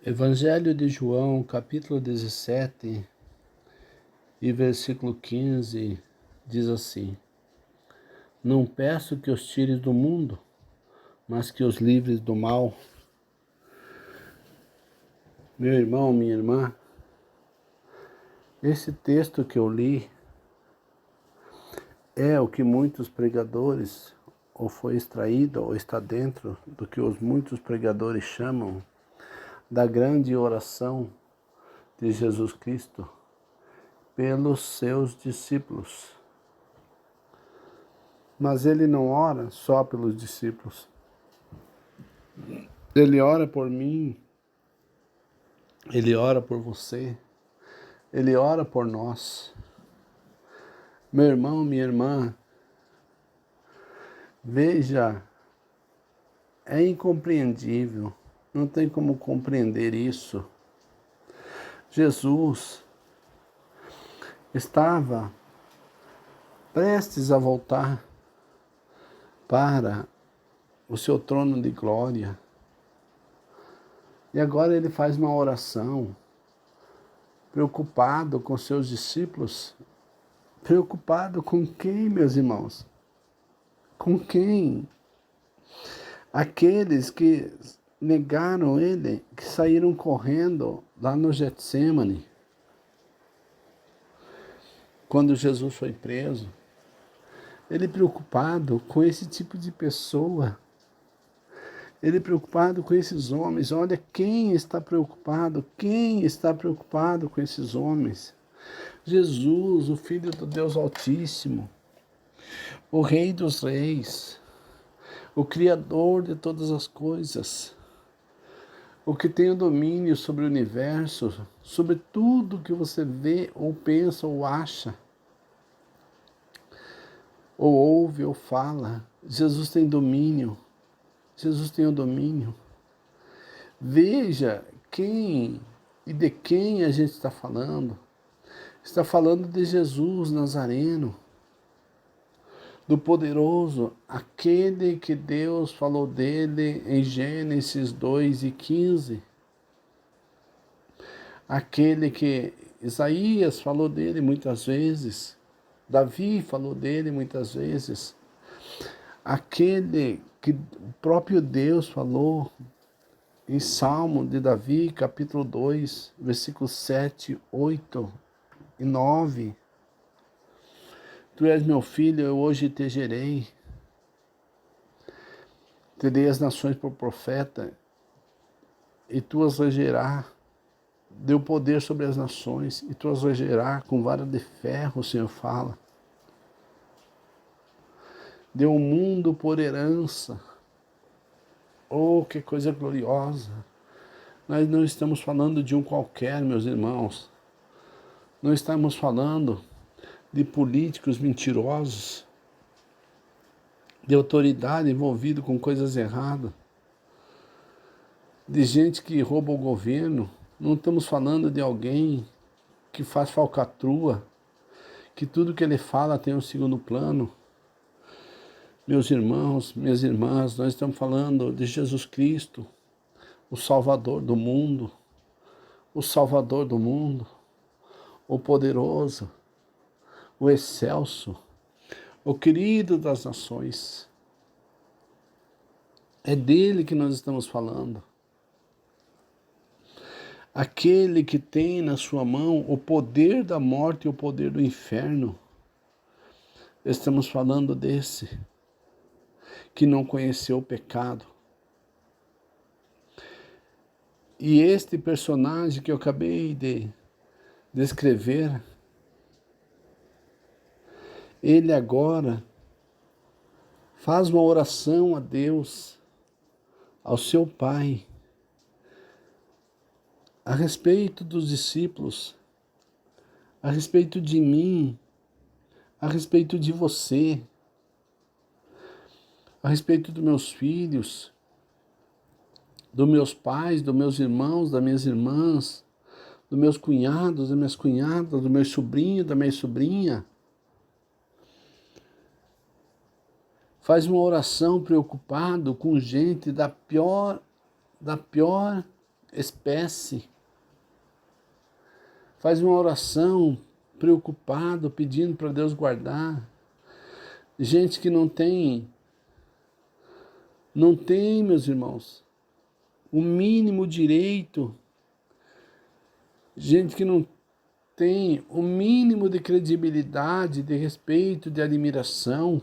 Evangelho de João, capítulo 17 e versículo 15, diz assim: Não peço que os tires do mundo, mas que os livres do mal. Meu irmão, minha irmã, esse texto que eu li é o que muitos pregadores, ou foi extraído, ou está dentro do que os muitos pregadores chamam da grande oração de Jesus Cristo pelos seus discípulos. Mas ele não ora só pelos discípulos. Ele ora por mim, ele ora por você, ele ora por nós. Meu irmão, minha irmã, veja, é incompreendível, não tem como compreender isso. Jesus estava prestes a voltar para o seu trono de glória. E agora ele faz uma oração, preocupado com seus discípulos. Preocupado com quem, meus irmãos? Com quem? Aqueles que negaram ele, que saíram correndo lá no Getsêmani, quando Jesus foi preso. Ele preocupado com esse tipo de pessoa. Ele preocupado com esses homens. Olha quem está preocupado. Quem está preocupado com esses homens? Jesus, o Filho do Deus Altíssimo, o Rei dos Reis, o Criador de todas as coisas, o que tem o domínio sobre o universo, sobre tudo que você vê, ou pensa, ou acha, ou ouve, ou fala. Jesus tem domínio. Jesus tem o domínio. Veja quem e de quem a gente está falando. Está falando de Jesus Nazareno, do poderoso, aquele que Deus falou dele em Gênesis 2:15. Aquele que Isaías falou dele muitas vezes, Davi falou dele muitas vezes, aquele que o próprio Deus falou em Salmo de Davi, capítulo 2, versículos 7, 8 e 9. Tu és meu filho, eu hoje te gerei. Terei as nações por profeta, e tu as regerás. Deu poder sobre as nações, e tu as regerás com vara de ferro, o Senhor fala. Deu o mundo por herança. Oh, que coisa gloriosa! Nós não estamos falando de um qualquer, meus irmãos. Não estamos falando de políticos mentirosos, de autoridade envolvida com coisas erradas, de gente que rouba o governo. Não estamos falando de alguém que faz falcatrua, que tudo que ele fala tem um segundo plano. Meus irmãos, minhas irmãs, nós estamos falando de Jesus Cristo, o Salvador do mundo, o Salvador do mundo, o poderoso, o excelso, o querido das nações. É dele que nós estamos falando. Aquele que tem na sua mão o poder da morte e o poder do inferno. Estamos falando desse que não conheceu o pecado. E este personagem que eu acabei de descrever, ele agora faz uma oração a Deus, ao seu Pai, a respeito dos discípulos, a respeito de mim, a respeito de você, a respeito dos meus filhos, dos meus pais, dos meus irmãos, das minhas irmãs, dos meus cunhados, das minhas cunhadas, do meu sobrinho, da minha sobrinha. Faz uma oração preocupado com gente da pior espécie. Faz uma oração preocupado, pedindo para Deus guardar. Gente que não tem, meus irmãos, o mínimo direito. Gente que não tem o mínimo de credibilidade, de respeito, de admiração.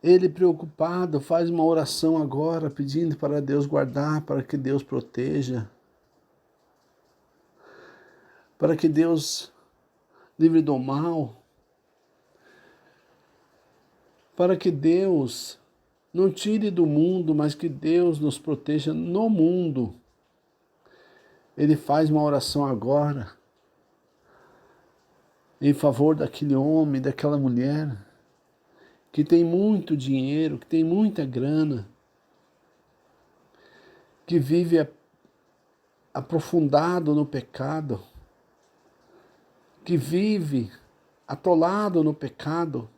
Ele preocupado faz uma oração agora pedindo para Deus guardar, para que Deus proteja, para que Deus livre do mal, para que Deus não tire do mundo, mas que Deus nos proteja no mundo. Ele faz uma oração agora em favor daquele homem, daquela mulher que tem muito dinheiro, que tem muita grana, que vive aprofundado no pecado, que vive atolado no pecado,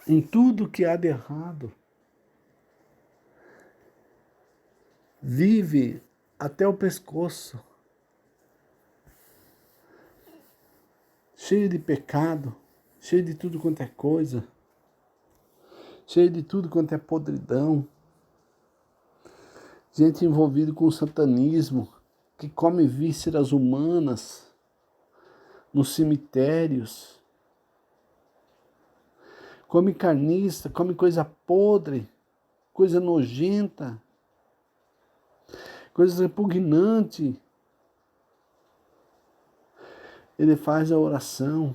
em tudo que há de errado. Vive até o pescoço, cheio de pecado, cheio de tudo quanto é coisa, cheio de tudo quanto é podridão. Gente envolvida com o satanismo, que come vísceras humanas nos cemitérios, come carniça, come coisa podre, coisa nojenta, coisa repugnante. Ele faz a oração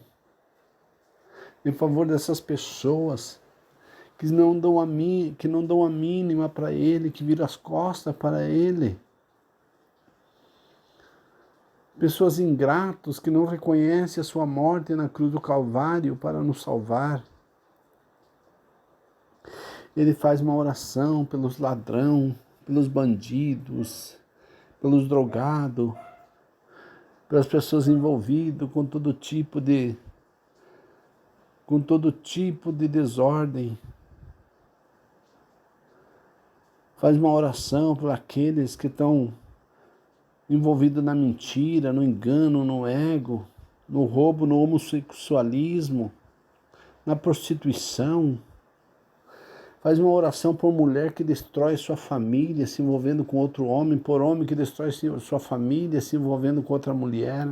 em favor dessas pessoas que não dão a mínima para ele, que viram as costas para ele. Pessoas ingratos que não reconhecem a sua morte na cruz do Calvário para nos salvar. Ele faz uma oração pelos ladrões, pelos bandidos, pelos drogados, pelas pessoas envolvidas com todo tipo de desordem. Faz uma oração por aqueles que estão envolvidos na mentira, no engano, no ego, no roubo, no homossexualismo, na prostituição. Faz uma oração por mulher que destrói sua família se envolvendo com outro homem, por homem que destrói sua família se envolvendo com outra mulher.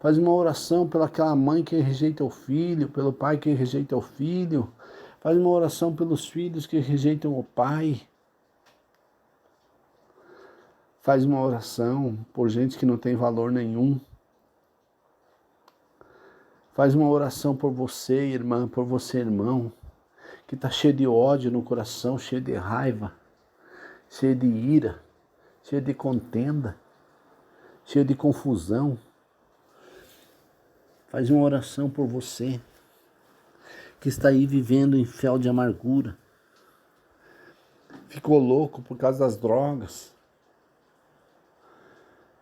Faz uma oração pelaquela mãe que rejeita o filho, pelo pai que rejeita o filho. Faz uma oração pelos filhos que rejeitam o pai. Faz uma oração por gente que não tem valor nenhum. Faz uma oração por você, irmã, por você, irmão, que está cheio de ódio no coração, cheio de raiva, cheio de ira, cheio de contenda, cheio de confusão. Faz uma oração por você, que está aí vivendo em fel de amargura. Ficou louco por causa das drogas.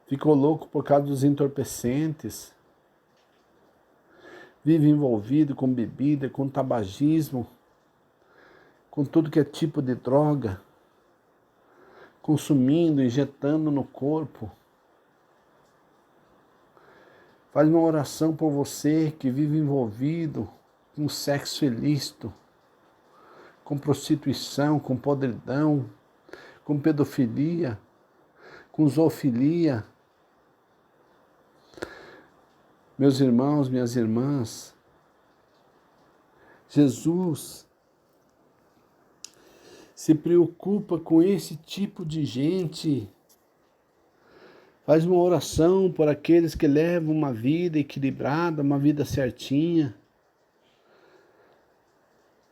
Ficou louco por causa dos entorpecentes. Vive envolvido com bebida, com tabagismo, com tudo que é tipo de droga, consumindo, injetando no corpo. Faz uma oração por você que vive envolvido com sexo ilícito, com prostituição, com podridão, com pedofilia, com zoofilia. Meus irmãos, minhas irmãs, Jesus se preocupa com esse tipo de gente. Faz uma oração por aqueles que levam uma vida equilibrada, uma vida certinha,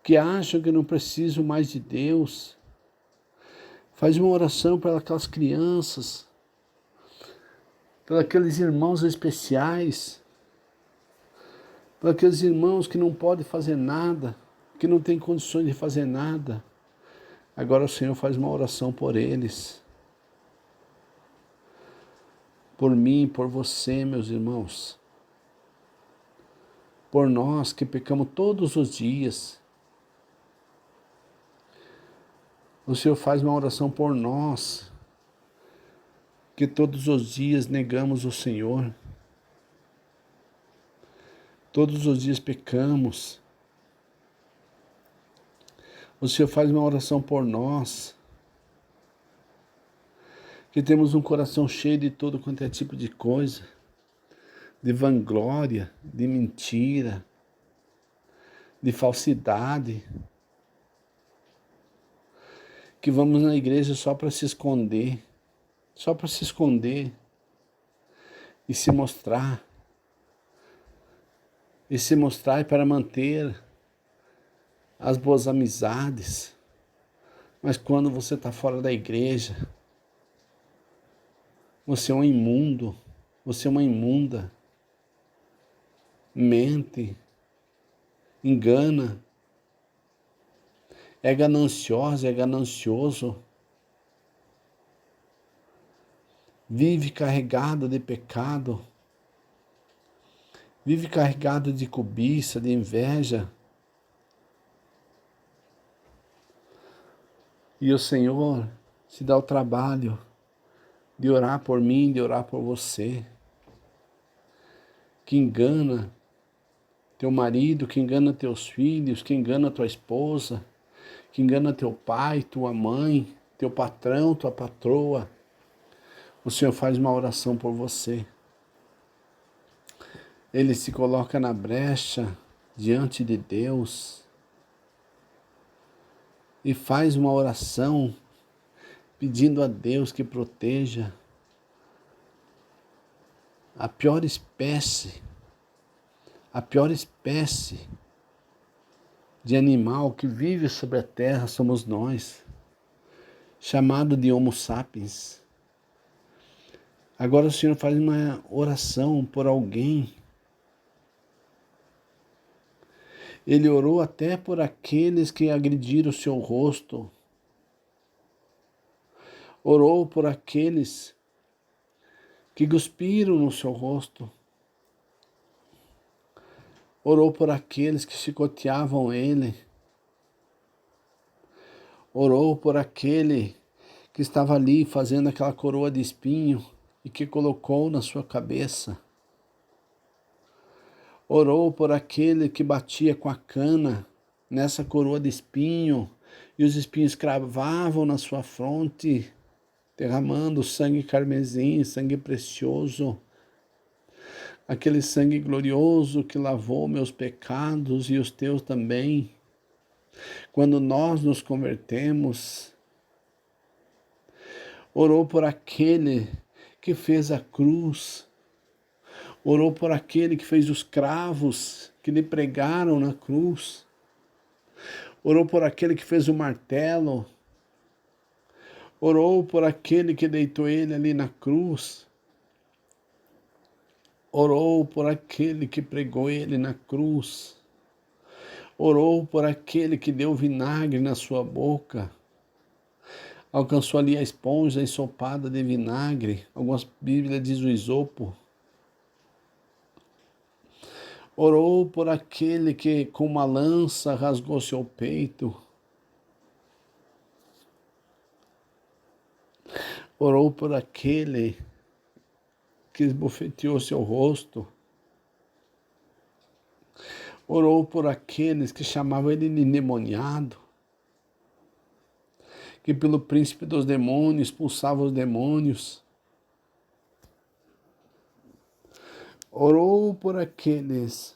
que acham que não precisam mais de Deus. Faz uma oração por aquelas crianças, por aqueles irmãos especiais, por aqueles irmãos que não podem fazer nada, que não têm condições de fazer nada. Agora o Senhor faz uma oração por eles. Por mim, por você, meus irmãos. Por nós que pecamos todos os dias. O Senhor faz uma oração por nós, que todos os dias negamos o Senhor, todos os dias pecamos. O Senhor faz uma oração por nós, que temos um coração cheio de todo quanto é tipo de coisa, de vanglória, de mentira, de falsidade, que vamos na igreja só para se esconder, e se mostrar, e para manter as boas amizades. Mas quando você está fora da igreja, você é um imundo, você é uma imunda, mente, engana, é gananciosa, é ganancioso, vive carregado de pecado, vive carregado de cobiça, de inveja. E o Senhor se dá o trabalho de orar por mim, de orar por você, que engana teu marido, que engana teus filhos, que engana tua esposa, que engana teu pai, tua mãe, teu patrão, tua patroa. O Senhor faz uma oração por você. Ele se coloca na brecha diante de Deus e faz uma oração pedindo a Deus que proteja a pior espécie de animal que vive sobre a terra somos nós, chamado de Homo sapiens. Agora o Senhor faz uma oração por alguém. Ele orou até por aqueles que agrediram o seu rosto. Orou por aqueles que cuspiram no seu rosto. Orou por aqueles que chicoteavam ele. Orou por aquele que estava ali fazendo aquela coroa de espinho e que colocou na sua cabeça. Orou por aquele que batia com a cana nessa coroa de espinho e os espinhos cravavam na sua fronte, derramando sangue carmesim, sangue precioso, aquele sangue glorioso que lavou meus pecados e os teus também. Quando nós nos convertemos, orou por aquele que fez a cruz, orou por aquele que fez os cravos que lhe pregaram na cruz, orou por aquele que fez o martelo, orou por aquele que deitou ele ali na cruz, orou por aquele que pregou ele na cruz, orou por aquele que deu vinagre na sua boca, alcançou ali a esponja ensopada de vinagre, algumas Bíblias dizem o isopo. Orou por aquele que com uma lança rasgou seu peito. Orou por aquele que esbofeteou seu rosto. Orou por aqueles que chamavam ele de endemoniado, que pelo príncipe dos demônios expulsava os demônios. Orou por aqueles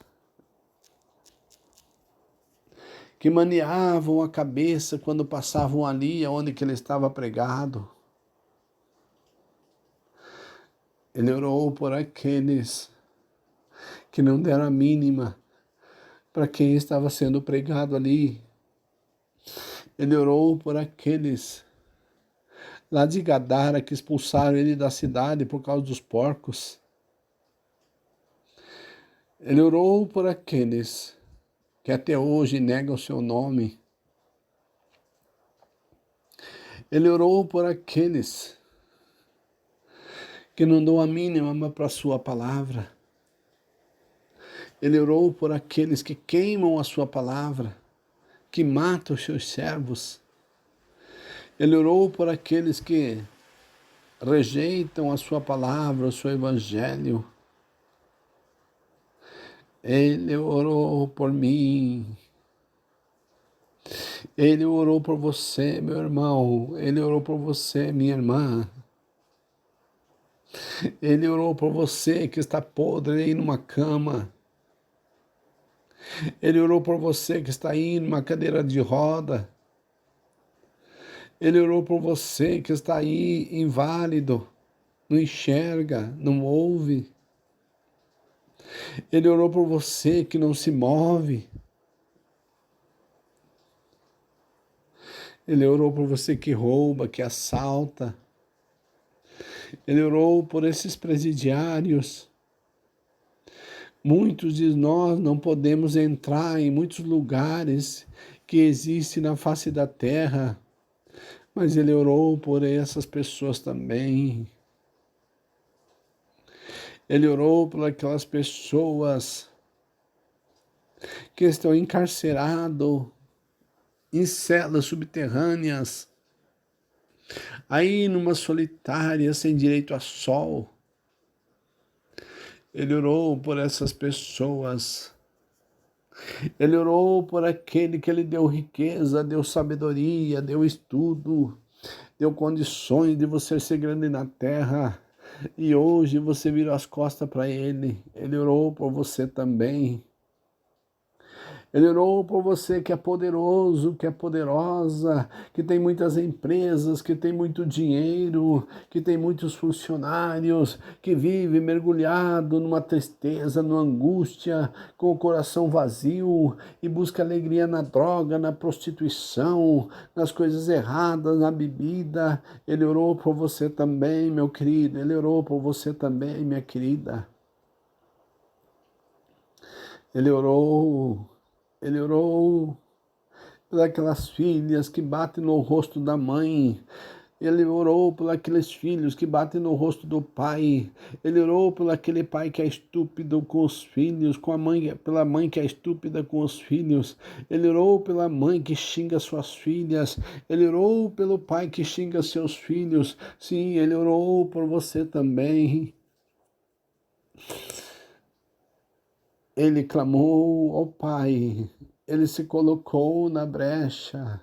que maniavam a cabeça quando passavam ali onde que ele estava pregado. Ele orou por aqueles que não deram a mínima para quem estava sendo pregado ali. Ele orou por aqueles lá de Gadara que expulsaram ele da cidade por causa dos porcos. Ele orou por aqueles que até hoje negam o seu nome. Ele orou por aqueles que não dão a mínima para a sua palavra. Ele orou por aqueles que queimam a sua palavra, que matam os seus servos, Ele orou por aqueles que rejeitam a sua palavra, o seu evangelho. Ele orou por mim. Ele orou por você, meu irmão. Ele orou por você, minha irmã. Ele orou por você que está podre aí numa cama. Ele orou por você que está aí numa cadeira de roda. Ele orou por você que está aí inválido, não enxerga, não ouve. Ele orou por você que não se move. Ele orou por você que rouba, que assalta. Ele orou por esses presidiários. Muitos de nós não podemos entrar em muitos lugares que existem na face da terra, mas ele orou por essas pessoas também. Ele orou por aquelas pessoas que estão encarceradas em celas subterrâneas, aí numa solitária, sem direito a sol. Ele orou por essas pessoas. Ele orou por aquele que ele deu riqueza, deu sabedoria, deu estudo, deu condições de você ser grande na terra. E hoje você virou as costas para ele. Ele orou por você também. Ele orou por você que é poderoso, que é poderosa, que tem muitas empresas, que tem muito dinheiro, que tem muitos funcionários, que vive mergulhado numa tristeza, numa angústia, com o coração vazio e busca alegria na droga, na prostituição, nas coisas erradas, na bebida. Ele orou por você também, meu querido. Ele orou por você também, minha querida. Ele orou por aquelas filhas que batem no rosto da mãe. Ele orou por aqueles filhos que batem no rosto do pai. Ele orou por aquele pai que é estúpido com os filhos, pela mãe que é estúpida com os filhos. Ele orou pela mãe que xinga suas filhas. Ele orou pelo pai que xinga seus filhos. Sim, ele orou por você também. Ele clamou ao Pai, ele se colocou na brecha,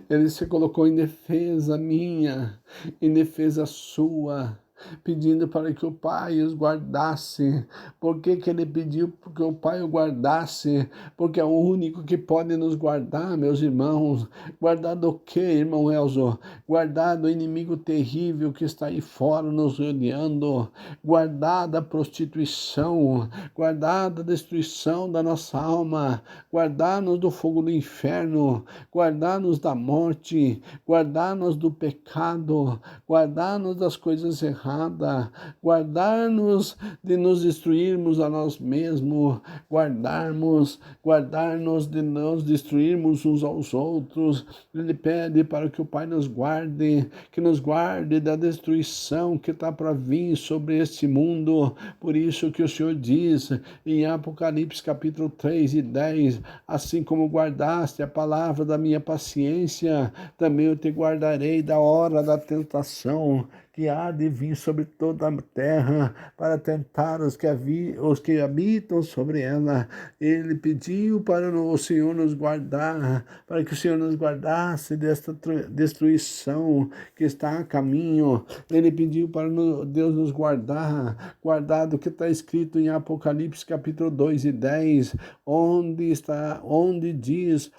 ele se colocou em defesa minha, em defesa sua, pedindo para que o Pai os guardasse. Por que ele pediu que o Pai o guardasse? Porque é o único que pode nos guardar, meus irmãos. Guardar do quê, irmão Elzo? Guardar do inimigo terrível que está aí fora nos rodeando. Guardar da prostituição. Guardar da destruição da nossa alma. Guardar-nos do fogo do inferno. Guardar-nos da morte. Guardar-nos do pecado. Guardar-nos das coisas erradas. Guardar-nos de nos destruirmos a nós mesmos, guardar-nos de nos destruirmos uns aos outros. Ele pede para que o Pai nos guarde, que nos guarde da destruição que está para vir sobre este mundo. Por isso que o Senhor diz em Apocalipse capítulo 3 e 10, assim como guardaste a palavra da minha paciência, também eu te guardarei da hora da tentação, que há de vir sobre toda a terra para tentar os que habitam sobre ela. Ele pediu para o Senhor nos guardar, para que o Senhor nos guardasse desta destruição que está a caminho. Ele pediu para Deus nos guardar do que está escrito em Apocalipse capítulo 2 e 10, onde diz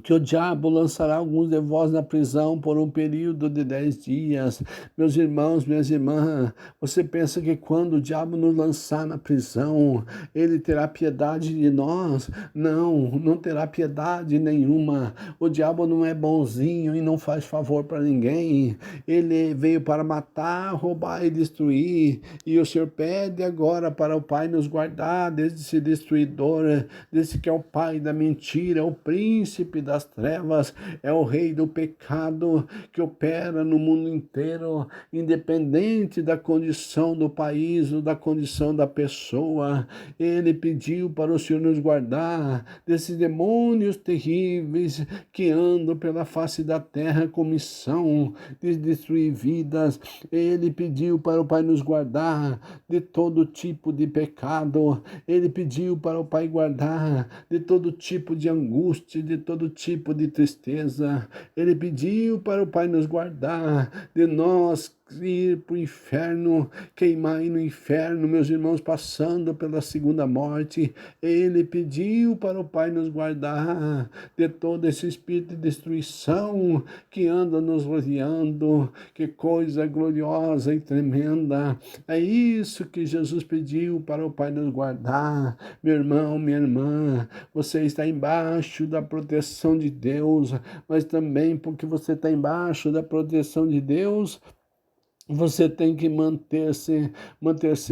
que o diabo lançará alguns de vós na prisão por um período de 10 dias. Meus irmãos, minhas irmãs, você pensa que quando o diabo nos lançar na prisão, ele terá piedade de nós? Não, não terá piedade nenhuma. O diabo não é bonzinho e não faz favor para ninguém. Ele veio para matar, roubar e destruir. E o Senhor pede agora para o Pai nos guardar desse destruidor, desse que é o pai da mentira, o príncipe príncipe das trevas, é o rei do pecado que opera no mundo inteiro, independente da condição do país ou da condição da pessoa. Ele pediu para o Senhor nos guardar desses demônios terríveis que andam pela face da terra com missão de destruir vidas. Ele pediu para o Pai nos guardar de todo tipo de pecado. Ele pediu para o Pai guardar de todo tipo de angústia, de todo tipo de tristeza. Ele pediu para o Pai nos guardar de nós ir para o inferno, queimar aí no inferno, meus irmãos, passando pela segunda morte. Ele pediu para o Pai nos guardar de todo esse espírito de destruição que anda nos rodeando. Que coisa gloriosa e tremenda. É isso que Jesus pediu para o Pai nos guardar. Meu irmão, minha irmã, você está embaixo da proteção de Deus, mas também porque você está embaixo da proteção de Deus, você tem que manter-se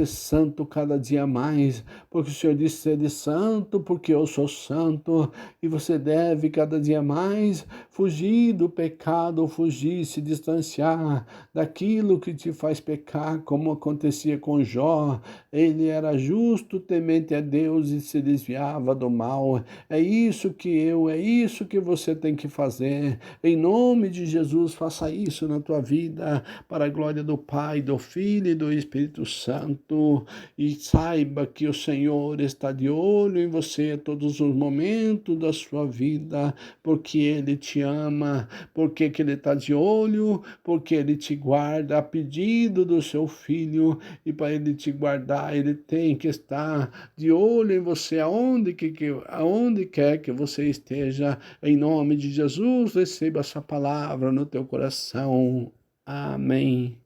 santo cada dia mais, porque o Senhor disse: sede santo, porque eu sou santo, e você deve cada dia mais fugir do pecado, fugir, se distanciar daquilo que te faz pecar, como acontecia com Jó. Ele era justo, temente a Deus e se desviava do mal. É isso que você tem que fazer. Em nome de Jesus, faça isso na tua vida, para a glória do Pai, do Filho e do Espírito Santo, e saiba que o Senhor está de olho em você a todos os momentos da sua vida, porque Ele te ama, porque que Ele está de olho, porque Ele te guarda a pedido do seu Filho, e para Ele te guardar, Ele tem que estar de olho em você, aonde quer que você esteja. Em nome de Jesus, receba essa palavra no teu coração. Amém.